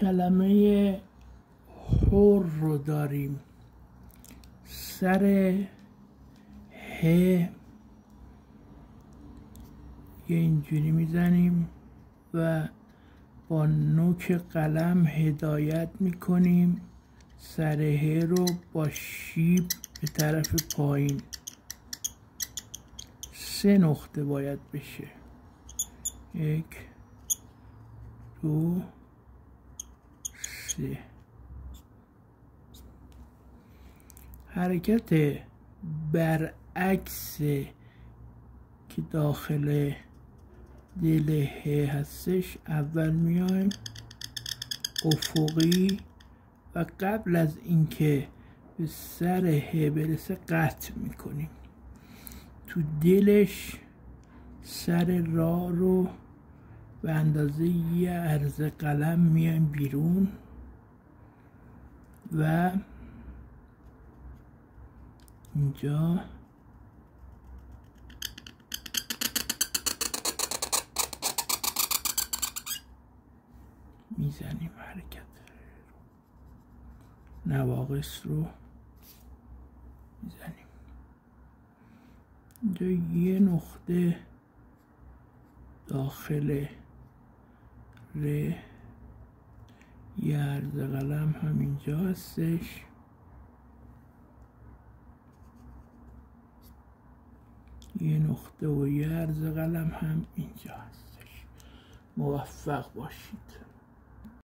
کلمه حر رو داریم. سر ه یه اینجوری میزنیم و با نوک قلم هدایت میکنیم سر ه رو با شیب به طرف پایین. 3 نقطه باید بشه. 1 2 3. حرکت برعکس که داخل دل ه هستش، اول میایم افقی و قبل از اینکه به سر ه برسه قطع میکنیم. تو دلش سر را رو به اندازه یه عرض قلم میایم بیرون و اینجا میزنیم. حرکت نواقص رو میزنیم. اینجا یه نقطه داخل ر، یه عرض قلم هم اینجا هستش. یه نقطه و یه عرض قلم هم اینجا هستش. موفق باشید.